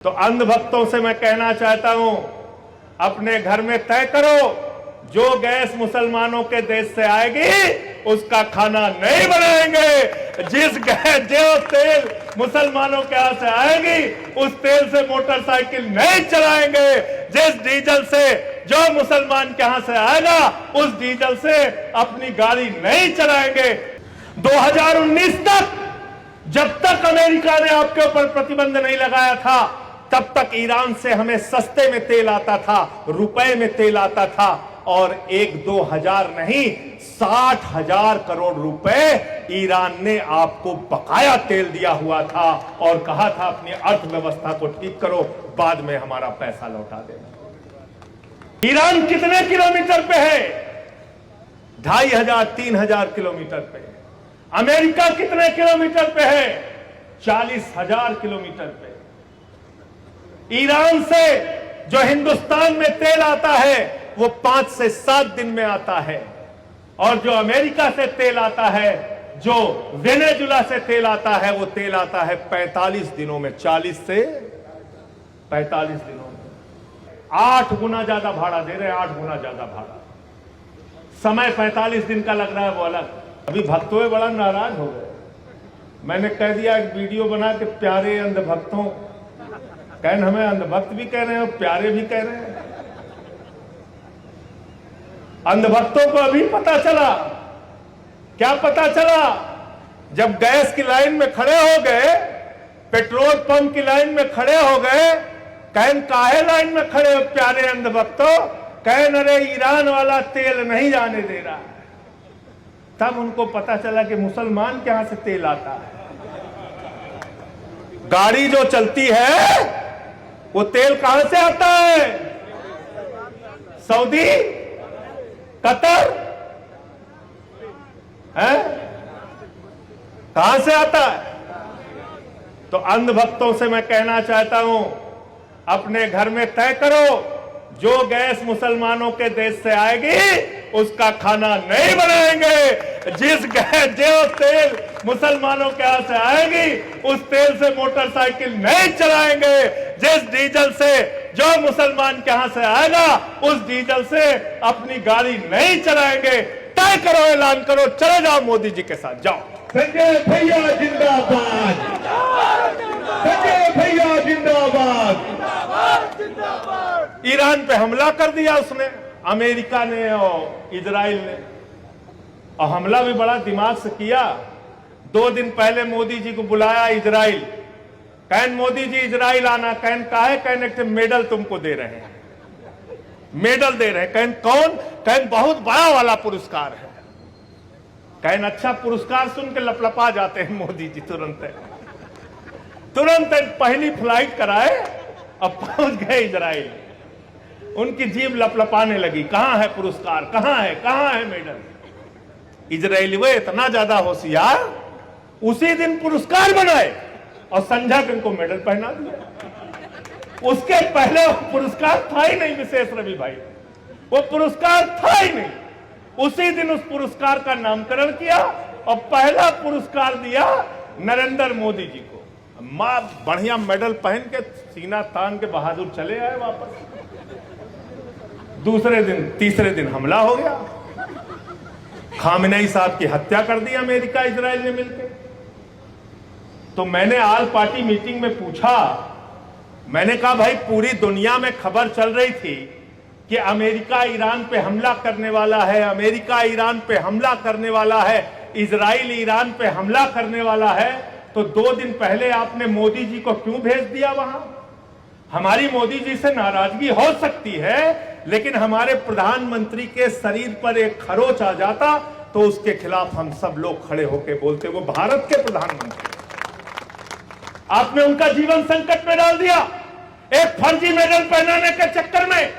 तो अंधभक्तों से मैं कहना चाहता हूं, अपने घर में तय करो, जो गैस मुसलमानों के देश से आएगी उसका खाना नहीं बनाएंगे। जो तेल मुसलमानों के यहां से आएगी उस तेल से मोटरसाइकिल नहीं चलाएंगे। जिस डीजल से जो मुसलमान के यहां से आएगा उस डीजल से अपनी गाड़ी नहीं चलाएंगे। 2019 तक जब तक अमेरिका ने आपके ऊपर प्रतिबंध नहीं लगाया था तब तक ईरान से हमें सस्ते में तेल आता था, रुपए में तेल आता था, और 1-2 हजार नहीं 60,000 करोड़ रुपए ईरान ने आपको बकाया तेल दिया हुआ था और कहा था अपनी अर्थव्यवस्था को ठीक करो, बाद में हमारा पैसा लौटा देना। ईरान कितने किलोमीटर पे है? 2,500-3,000 किलोमीटर पे। अमेरिका कितने किलोमीटर पे है? 40,000 किलोमीटर पे। ईरान से जो हिंदुस्तान में तेल आता है वो 5 से 7 दिन में आता है, और जो अमेरिका से तेल आता है, जो वेनेजुला से तेल आता है, वो तेल आता है 45 दिनों में। 40 से 45 दिनों में 8 गुना ज्यादा भाड़ा दे रहे हैं, 8 गुना ज्यादा भाड़ा। समय 45 दिन का लग रहा है वो अलग। अभी भक्तों बड़ा नाराज हो गए। मैंने कह दिया एक वीडियो बना के, प्यारे अंधभक्तों, कहन हमें अंधभक्त भी कह रहे हैं और प्यारे भी कह रहे हैं। अंधभक्तों को अभी पता चला। क्या पता चला? जब गैस की लाइन में खड़े हो गए, पेट्रोल पंप की लाइन में खड़े हो गए, कहन काहे लाइन में खड़े हो प्यारे अंधभक्तों? कहन अरे ईरान वाला तेल नहीं जाने दे रहा है। तब उनको पता चला कि मुसलमान के यहां से तेल आता है। गाड़ी जो चलती है वो तेल कहां से आता है? सऊदी, कतर है? कहां से आता है? तो अंधभक्तों से मैं कहना चाहता हूं, अपने घर में तय करो, जो गैस मुसलमानों के देश से आएगी उसका खाना नहीं बनाएंगे। जो तेल मुसलमानों के यहां से आएगी उस तेल से मोटरसाइकिल नहीं चलाएंगे। जिस डीजल से जो मुसलमान के यहां से आएगा उस डीजल से अपनी गाड़ी नहीं चलाएंगे। तय करो, ऐलान करो, चले जाओ मोदी जी के साथ, जाओ। संजय भैया जिंदाबाद, संजय भैया जिंदाबाद। ईरान पे हमला कर दिया उसने, अमेरिका ने और इजराइल ने, और हमला भी बड़ा दिमाग से किया। 2 दिन पहले मोदी जी को बुलाया इजराइल। कहन मोदी जी इजराइल आना। कहन काहे? कहने के मेडल तुमको दे रहे हैं, मेडल दे रहे हैं। कहन कौन? कहन बहुत बड़ा वाला पुरस्कार है। कहन अच्छा, पुरस्कार सुन के लपलपा जाते हैं मोदी जी। तुरंत पहली फ्लाइट कराए और पहुंच गए इजराइल। उनकी जीभ लपलपाने लगी, कहां है पुरस्कार, कहां है मेडल? इजरायली वो इतना ज्यादा होशियार, उसी दिन पुरस्कार बनाए और संझा के उनको मेडल पहना दिया। उसके पहले पुरस्कार था ही नहीं विशेष रवि भाई, वो पुरस्कार था ही नहीं। उसी दिन उस पुरस्कार का नामकरण किया और पहला पुरस्कार दिया नरेंद्र मोदी जी को। मां बढ़िया मेडल पहन के सीना तान के बहादुर चले आए वापस। दूसरे दिन, तीसरे दिन हमला हो गया। खामेनेई साहब की हत्या कर दी अमेरिका इजराइल ने मिलकर। तो मैंने ऑल पार्टी मीटिंग में पूछा, मैंने कहा भाई पूरी दुनिया में खबर चल रही थी कि अमेरिका ईरान पे हमला करने वाला है, अमेरिका ईरान पे हमला करने वाला है, इजराइल ईरान पे हमला करने वाला है, तो 2 दिन पहले आपने मोदी जी को क्यों भेज दिया वहां? हमारी मोदी जी से नाराजगी हो सकती है, लेकिन हमारे प्रधानमंत्री के शरीर पर एक खरोच आ जाता तो उसके खिलाफ हम सब लोग खड़े होकर बोलते। वो भारत के प्रधानमंत्री, आपने उनका जीवन संकट में डाल दिया। एक फर्जी मेडल पहनाने के चक्कर में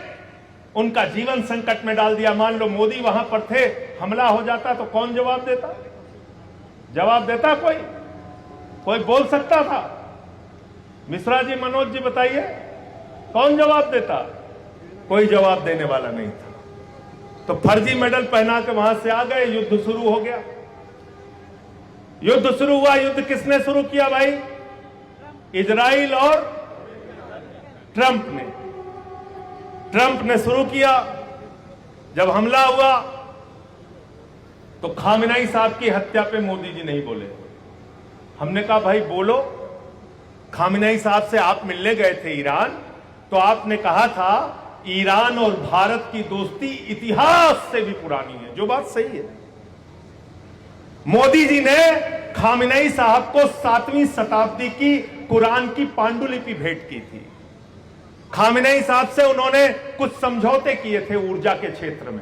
उनका जीवन संकट में डाल दिया। मान लो मोदी वहां पर थे, हमला हो जाता तो कौन जवाब देता? जवाब देता कोई बोल सकता था? मिश्रा जी, मनोज जी बताइए, कौन जवाब देता? कोई जवाब देने वाला नहीं था। तो फर्जी मेडल पहना के वहां से आ गए, युद्ध शुरू हो गया। युद्ध शुरू हुआ। युद्ध किसने शुरू किया भाई? इजराइल और ट्रंप ने शुरू किया। जब हमला हुआ तो खामेनेई साहब की हत्या पे मोदी जी नहीं बोले। हमने कहा भाई बोलो। खामेनेई साहब से आप मिलने गए थे ईरान, तो आपने कहा था ईरान और भारत की दोस्ती इतिहास से भी पुरानी है, जो बात सही है। मोदी जी ने खामेनेई साहब को 7वीं शताब्दी की कुरान की पांडुलिपि भेंट की थी। खामेनेई साहब से उन्होंने कुछ समझौते किए थे ऊर्जा के क्षेत्र में,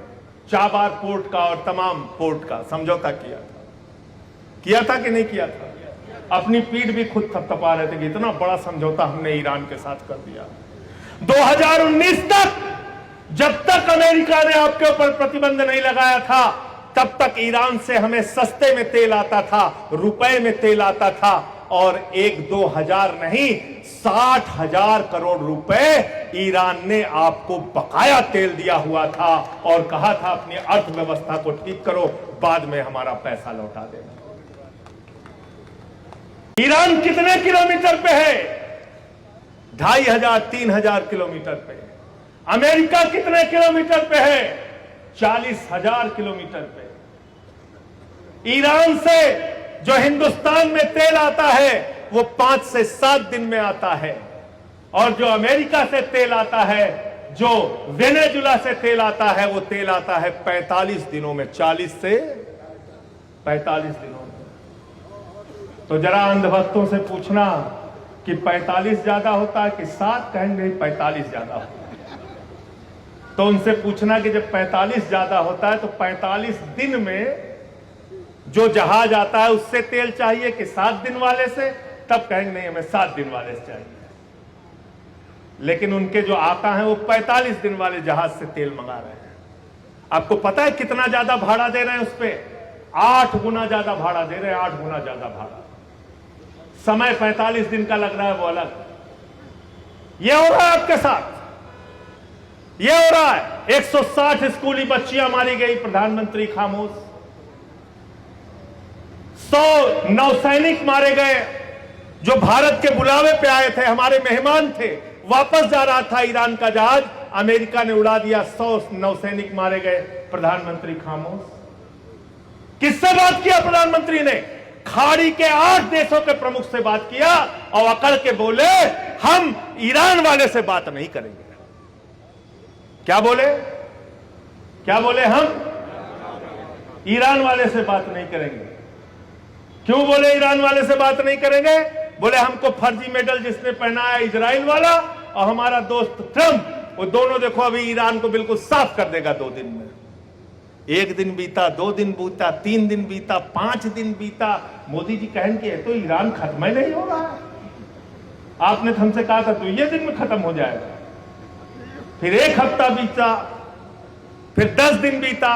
चाबार पोर्ट का और तमाम पोर्ट का समझौता किया था कि नहीं किया था? अपनी पीठ भी खुद थपथपा रहे थे कि इतना बड़ा समझौता हमने ईरान के साथ कर दिया। 2019 तक जब तक अमेरिका ने आपके ऊपर प्रतिबंध नहीं लगाया था, तब तक ईरान से हमें सस्ते में तेल आता था, रुपए में तेल आता था, और 1-2 हजार नहीं 60,000 करोड़ रुपए ईरान ने आपको बकाया तेल दिया हुआ था और कहा था अपनी अर्थव्यवस्था को ठीक करो, बाद में हमारा पैसा लौटा देना। ईरान कितने किलोमीटर पे है? 2,500-3,000 किलोमीटर पे। अमेरिका कितने किलोमीटर पे है? 40,000 किलोमीटर पे। ईरान से जो हिंदुस्तान में तेल आता है वो 5 से 7 दिन में आता है, और जो अमेरिका से तेल आता है, जो वेनेजुला से तेल आता है, वो तेल आता है 45 दिनों में, 40 से 45 दिनों में। तो जरा अंधभक्तों से पूछना कि 45 ज्यादा होता है कि 7, कहेंगे 45 ज्यादा होता है। तो उनसे पूछना कि जब 45 ज्यादा होता है तो 45 दिन में जो जहाज आता है उससे तेल चाहिए कि 7 दिन वाले से? तब कहेंगे नहीं, हमें 7 दिन वाले से चाहिए। लेकिन उनके जो आता है वो 45 दिन वाले जहाज से तेल मंगा रहे हैं। आपको पता है कितना ज्यादा भाड़ा दे रहे हैं उस पे? 8 गुना ज्यादा भाड़ा दे रहे हैं, 8 गुना ज्यादा भाड़ा। समय 45 दिन का लग रहा है, वो अलग। ये हो रहा है आपके साथ, ये हो रहा है। 160 स्कूली बच्चियां मारी गई, प्रधानमंत्री खामोश। 100 नौसैनिक मारे गए जो भारत के बुलावे पे आए थे, हमारे मेहमान थे। वापस जा रहा था ईरान का जहाज, अमेरिका ने उड़ा दिया, 100 नौसैनिक मारे गए, प्रधानमंत्री खामोश। किससे बात किया प्रधानमंत्री ने? खाड़ी के 8 देशों के प्रमुख से बात किया और अकड़ के बोले हम ईरान वाले से बात नहीं करेंगे। क्या बोले? हम ईरान वाले से बात नहीं करेंगे। क्यों बोले ईरान वाले से बात नहीं करेंगे? बोले हमको फर्जी मेडल जिसने पहनाया इजराइल वाला और हमारा दोस्त ट्रंप, वो दोनों देखो अभी ईरान को बिल्कुल साफ कर देगा 2 दिन में। 1 दिन बीता, 2 दिन बीता, 3 दिन बीता, 5 दिन बीता। मोदी जी कहेंगे तो ईरान खत्म ही नहीं हो रहा है। आपने तो हमसे कहा था तो ये दिन में खत्म हो जाएगा। फिर 1 हफ्ता बीता, फिर 10 दिन बीता।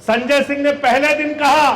संजय सिंह ने पहले दिन कहा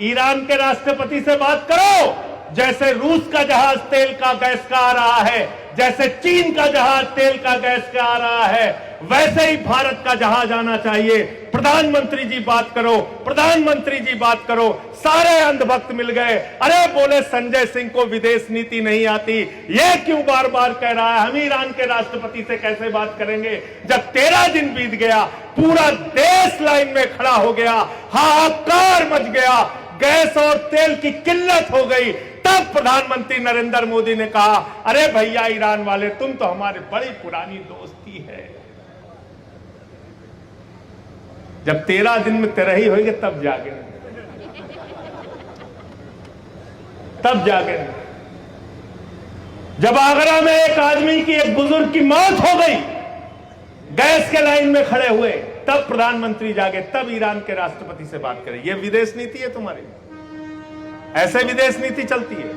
ईरान के राष्ट्रपति से बात करो, जैसे रूस का जहाज तेल का गैस का आ रहा है, जैसे चीन का जहाज तेल का गैस का आ रहा है, वैसे ही भारत का जहाज आना चाहिए। प्रधानमंत्री जी बात करो, प्रधानमंत्री जी बात करो। सारे अंधभक्त मिल गए। अरे बोले संजय सिंह को विदेश नीति नहीं आती, ये क्यों बार बार कह रहा है? हम ईरान के राष्ट्रपति से कैसे बात करेंगे? जब 13 दिन बीत गया, पूरा देश लाइन में खड़ा हो गया, हाहाकार मच गया, गैस और तेल की किल्लत हो गई, तब प्रधानमंत्री नरेंद्र मोदी ने कहा अरे भैया ईरान वाले, तुम तो हमारे बड़ी पुरानी दोस्ती है। जब 13 दिन में तिरही होगी तब जागे, तब जागे। जब आगरा में एक आदमी की, एक बुजुर्ग की मौत हो गई गैस के लाइन में खड़े हुए, तब प्रधानमंत्री जागे, तब ईरान के राष्ट्रपति से बात करें। यह विदेश नीति है तुम्हारी? ऐसे विदेश नीति चलती है?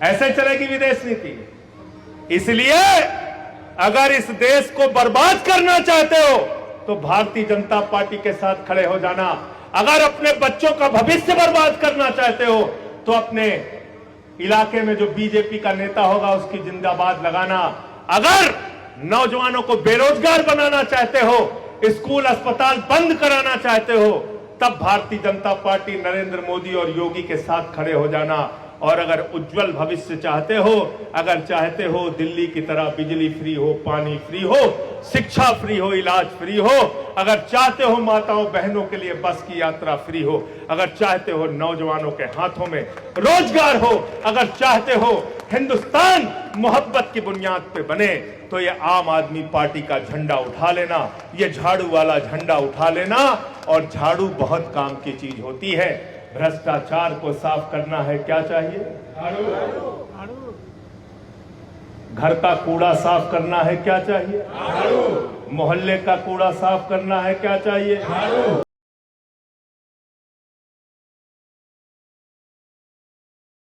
ऐसे चलेगी विदेश नीति? इसलिए अगर इस देश को बर्बाद करना चाहते हो तो भारतीय जनता पार्टी के साथ खड़े हो जाना। अगर अपने बच्चों का भविष्य बर्बाद करना चाहते हो तो अपने इलाके में जो बीजेपी का नेता होगा उसकी जिंदाबाद लगाना। अगर नौजवानों को बेरोजगार बनाना चाहते हो, स्कूल अस्पताल बंद कराना चाहते हो, तब भारतीय जनता पार्टी नरेंद्र मोदी और योगी के साथ खड़े हो जाना। और अगर उज्जवल भविष्य चाहते हो, अगर चाहते हो दिल्ली की तरह बिजली फ्री हो, पानी फ्री हो, शिक्षा फ्री हो, इलाज फ्री हो, अगर चाहते हो माताओं बहनों के लिए बस की यात्रा फ्री हो, अगर चाहते हो नौजवानों के हाथों में रोजगार हो, अगर चाहते हो हिंदुस्तान मोहब्बत की बुनियाद पे बने, तो ये आम आदमी पार्टी का झंडा उठा लेना, ये झाड़ू वाला झंडा उठा लेना। और झाड़ू बहुत काम की चीज होती है। भ्रष्टाचार को साफ करना है, क्या चाहिए? घर का कूड़ा साफ करना है, क्या चाहिए? मोहल्ले का कूड़ा साफ करना है, क्या चाहिए?